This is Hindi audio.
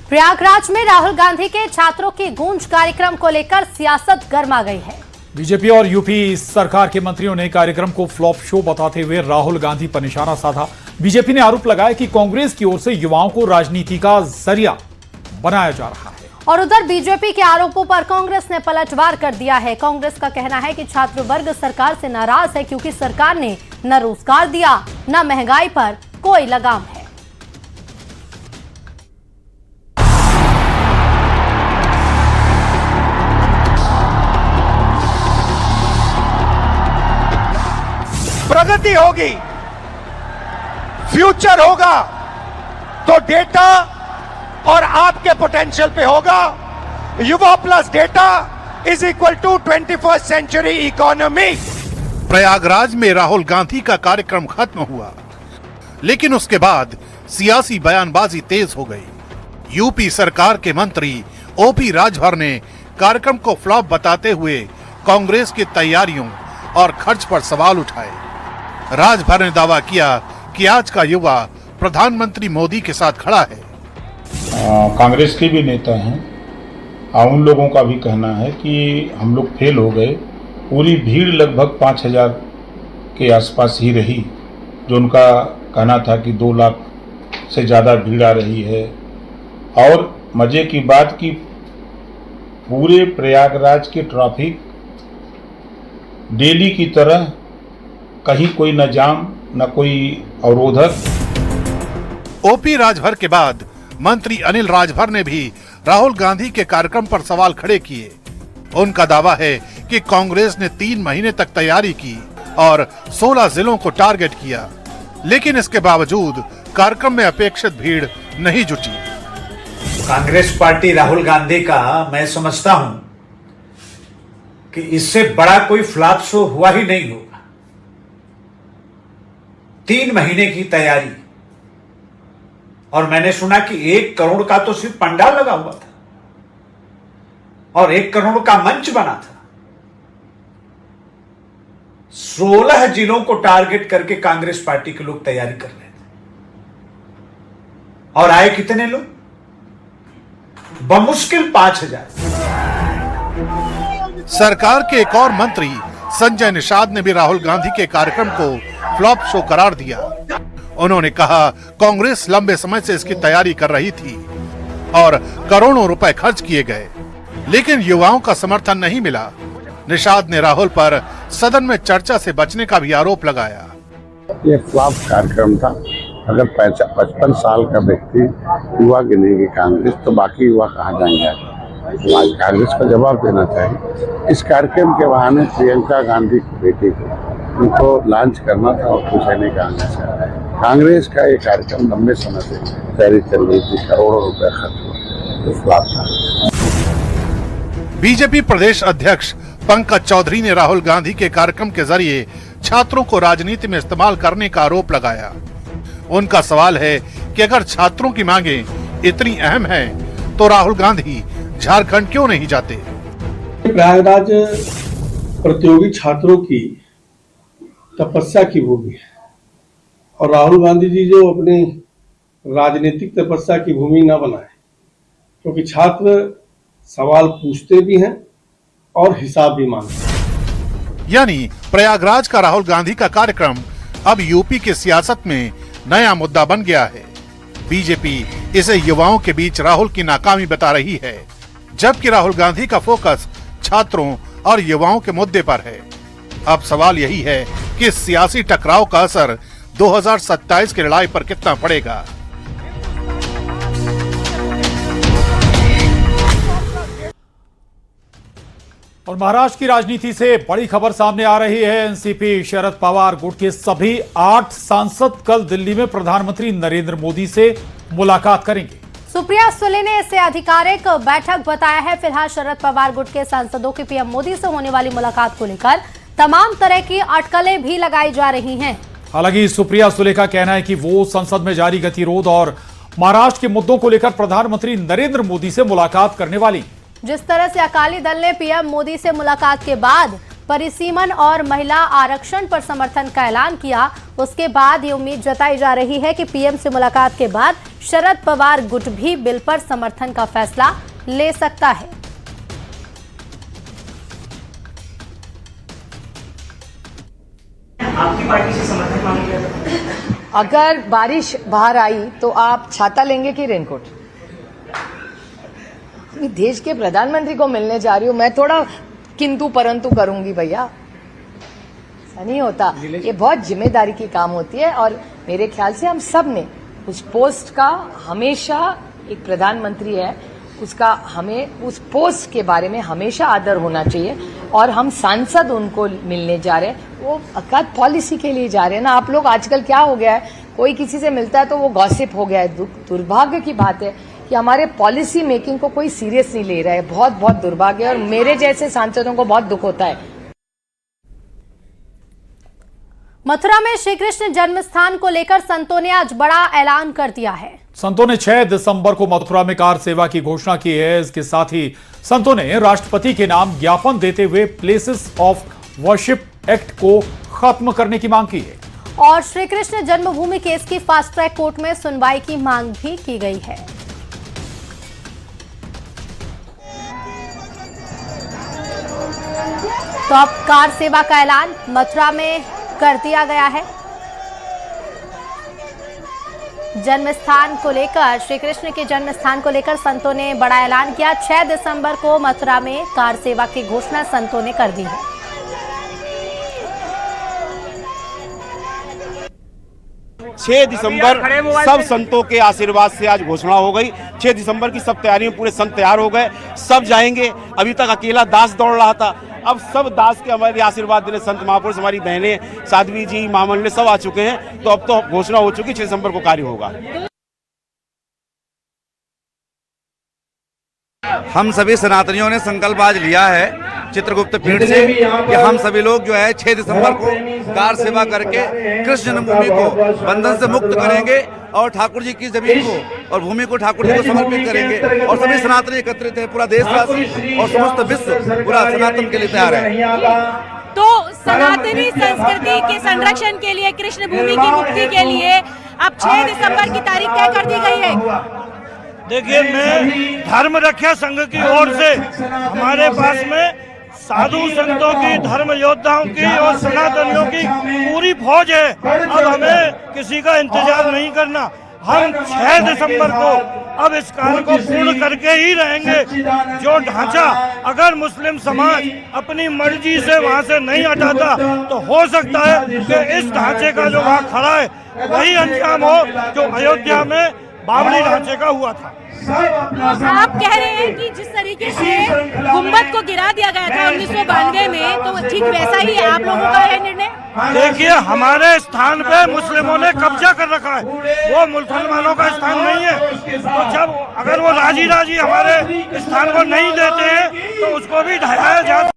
प्रयागराज में राहुल गांधी के छात्रों की गूंज कार्यक्रम को लेकर सियासत गर्मा गई है। बीजेपी और यूपी सरकार के मंत्रियों ने कार्यक्रम को फ्लॉप शो बताते हुए राहुल गांधी पर निशाना साधा। बीजेपी ने आरोप लगाया कि कांग्रेस की ओर से युवाओं को राजनीति का जरिया बनाया जा रहा है। और उधर बीजेपी के आरोपों पर कांग्रेस ने पलटवार कर दिया है। कांग्रेस का कहना है कि छात्र वर्ग सरकार से नाराज है क्योंकि सरकार ने न रोजगार दिया न महंगाई पर कोई लगाम है। प्रगति होगी, फ्यूचर होगा तो डेटा और आपके पोटेंशियल पे होगा। युवा plus data is equal to 21st century economy. Prayagraj में राहुल गांधी का कार्यक्रम खत्म हुआ, लेकिन उसके बाद सियासी बयानबाजी तेज हो गई। यूपी सरकार के मंत्री ओपी राजभर ने कार्यक्रम को फ्लॉप बताते हुए कांग्रेस की तैयारियों और खर्च पर सवाल उठाए। राजभर ने दावा किया कि आज का युवा प्रधानमंत्री मोदी के साथ खड़ा है। कांग्रेस के भी नेता हैं, उन लोगों का भी कहना है कि हम लोग फेल हो गए। पूरी भीड़ लगभग 5000 के आसपास ही रही, जो उनका कहना था कि 2 लाख से ज़्यादा भीड़ आ रही है। और मज़े की बात कि पूरे प्रयागराज की ट्रैफिक डेली की तरह, कहीं कोई न जाम न कोई अवरोधक। ओपी राजभर के बाद मंत्री अनिल राजभर ने भी राहुल गांधी के कार्यक्रम पर सवाल खड़े किए। उनका दावा है कि कांग्रेस ने 3 महीने तक तैयारी की और 16 जिलों को टारगेट किया, लेकिन इसके बावजूद कार्यक्रम में अपेक्षित भीड़ नहीं जुटी। कांग्रेस पार्टी राहुल गांधी का मैं समझता हूं कि इससे बड़ा कोई फ्लॉप शो हुआ ही नहीं होगा। 3 महीने की तैयारी, और मैंने सुना कि 1 करोड़ का तो सिर्फ पंडाल लगा हुआ था और 1 करोड़ का मंच बना था। 16 जिलों को टारगेट करके कांग्रेस पार्टी के लोग तैयारी कर रहे थे, और आए कितने लोग? बमुश्किल 5000। सरकार के एक और मंत्री संजय निषाद ने भी राहुल गांधी के कार्यक्रम को फ्लॉप शो करार दिया। उन्होंने कहा कांग्रेस लंबे समय से इसकी तैयारी कर रही थी और करोड़ों रुपए खर्च किए गए, लेकिन युवाओं का समर्थन नहीं मिला। निषाद ने राहुल पर सदन में चर्चा से बचने का भी आरोप लगाया। ये फ्लॉप कार्यक्रम था। अगर 55 साल का व्यक्ति युवा गिनेगी कांग्रेस, तो बाकी युवा कहाँ जाएंगे? आज कांग्रेस को जवाब देना चाहिए। इस कार्यक्रम के बहाने प्रियंका गांधी की बेटी को उनको लॉन्च करना था और कुछ नहीं कांग्रेस का ये कार्यक्रम लंबे समय से तैयारी चल रही थी, करोड़ों रुपए खर्च हुआ, तो फ्लॉप था। बीजेपी प्रदेश अध्यक्ष पंकज चौधरी ने राहुल गांधी के कार्यक्रम के जरिए छात्रों को राजनीति में इस्तेमाल करने का आरोप लगाया। उनका सवाल है कि अगर छात्रों की मांगे इतनी अहम हैं, तो राहुल गांधी झारखंड क्यों नहीं जाते? प्रयागराज प्रतियोगी छात्रों की तपस्या की भूमि है, और राहुल गांधी जी जो अपनी राजनीतिक तपस्या की भूमि न बनाए, क्योंकि छात्र सवाल पूछते भी हैं और हिसाब भी मांगते हैं। यानी प्रयागराज का राहुल गांधी का कार्यक्रम अब यूपी की सियासत में नया मुद्दा बन गया है। बीजेपी इसे युवाओं के बीच राहुल की नाकामी बता रही है, जबकि राहुल गांधी का फोकस छात्रों और युवाओं के मुद्दे पर है। अब सवाल यही है कि सियासी टकराव का असर 2027 की लड़ाई पर कितना पड़ेगा। और महाराष्ट्र की राजनीति से बड़ी खबर सामने आ रही है। एनसीपी शरद पवार गुट के सभी 8 सांसद कल दिल्ली में प्रधानमंत्री नरेंद्र मोदी से मुलाकात करेंगे। सुप्रिया सुले ने इसे आधिकारिक बैठक बताया है। फिलहाल शरद पवार गुट के सांसदों की पीएम मोदी से होने वाली मुलाकात को लेकर तमाम तरह की अटकलें भी लगाई जा रही हैं। हालांकि सुप्रिया सुले का कहना है कि वो संसद में जारी गतिरोध और महाराष्ट्र के मुद्दों को लेकर प्रधानमंत्री नरेंद्र मोदी से मुलाकात करने वाली। जिस तरह से अकाली दल ने पीएम मोदी से मुलाकात के बाद परिसीमन और महिला आरक्षण पर समर्थन का ऐलान किया। उसके बाद ये उम्मीद जताई जा रही है कि पीएम से मुलाकात के बाद शरद पवार गुट भी बिल पर समर्थन का फैसला ले सकता है। आपकी पार्टी से समर्थन मांग लिया था? अगर बारिश बाहर आई तो आप छाता लेंगे कि रेनकोट? देश के प्रधानमंत्री को मिलने जा रही हूँ, मैं थोड़ा किंतु परंतु करूंगी भैया, ऐसा नहीं होता। ये बहुत जिम्मेदारी की काम होती है और मेरे ख्याल से हम सब ने उस पोस्ट का, हमेशा एक प्रधानमंत्री है उसका, हमें उस पोस्ट के बारे में हमेशा आदर होना चाहिए। और हम सांसद उनको मिलने जा रहे हैं, वो अकाद पॉलिसी के लिए जा रहे हैं ना। आप लोग आजकल क्या हो गया है, कोई किसी से मिलता है तो वो गॉसिप हो गया है। दुर्भाग्य की बात है कि हमारे पॉलिसी मेकिंग को कोई सीरियस नहीं ले रहा है। बहुत बहुत दुर्भाग्य है और मेरे जैसे सांसदों को बहुत दुख होता है। मथुरा में श्री कृष्ण जन्म स्थान को लेकर संतों ने आज बड़ा ऐलान कर दिया है। संतों ने 6 दिसंबर को मथुरा में कार सेवा की घोषणा की है। इसके साथ ही संतों ने राष्ट्रपति के नाम ज्ञापन देते हुए प्लेसेस ऑफ वर्शिप एक्ट को खत्म करने की मांग की है और श्री कृष्ण जन्मभूमि केस की फास्ट ट्रैक कोर्ट में सुनवाई की मांग भी की गई है। तो अब कार सेवा का ऐलान मथुरा में कर दिया गया है। जन्म स्थान को लेकर, श्री कृष्ण के जन्म स्थान को लेकर संतों ने बड़ा ऐलान किया। 6 दिसंबर को मथुरा में कार सेवा की घोषणा संतों ने कर दी है। 6 दिसंबर सब संतों के आशीर्वाद से आज घोषणा हो गई। 6 दिसंबर की सब तैयारियों में पूरे संत तैयार हो गए, सब जाएंगे। अभी तक अकेला दास दौड़ रहा था, अब सब दास के हमारे आशीर्वाद देने संत महापुरुष, हमारी बहनें, साध्वी जी, महामंडल सब आ चुके हैं। तो अब तो घोषणा हो चुकी, 6 दिसंबर को कार्य होगा। हम सभी सनातनियों ने संकल्प आज लिया है चित्रगुप्त पीठ से कि हम सभी लोग जो है 6 दिसंबर को कार सेवा करके कृष्ण जन्मभूमि को बंधन से मुक्त करेंगे और ठाकुर जी की जमीन को और भूमि को ठाकुर जी को समर्पित करेंगे। और सभी सनातनी एकत्रित है, पूरा देशवासी और समस्त विश्व पूरा सनातन के लिए तैयार है। तो सनातनी संस्कृति के संरक्षण के लिए, कृष्ण भूमि की मुक्ति के लिए अब 6 दिसंबर की तारीख तय कर दी गई है। देखिए, मैं धर्म रक्षा संघ की ओर से हमारे पास में साधु संतों की, धर्म योद्धाओं की और सनातनियों की पूरी फौज है। अब हमें किसी का इंतजार नहीं करना। हम 6 दिसंबर को अब इस कार्य को पूर्ण करके ही रहेंगे। जो ढांचा अगर मुस्लिम समाज अपनी मर्जी से वहां से नहीं हटाता तो हो सकता है कि इस ढांचे का जो वहां खड़ा है वही अंजाम हो जो अयोध्या में बाबरी ढांचे का हुआ था। आप कह रहे हैं कि जिस तरीके से गुम्बद को गिरा दिया गया था 1992 में, तो ठीक वैसा ही आप लोगों का है निर्णय? देखिए, हमारे स्थान पे मुस्लिमों ने कब्जा कर रखा है, वो मुसलमानों का स्थान नहीं है। तो जब अगर वो राजी हमारे स्थान को नहीं देते हैं तो उसको भी ढहाया जा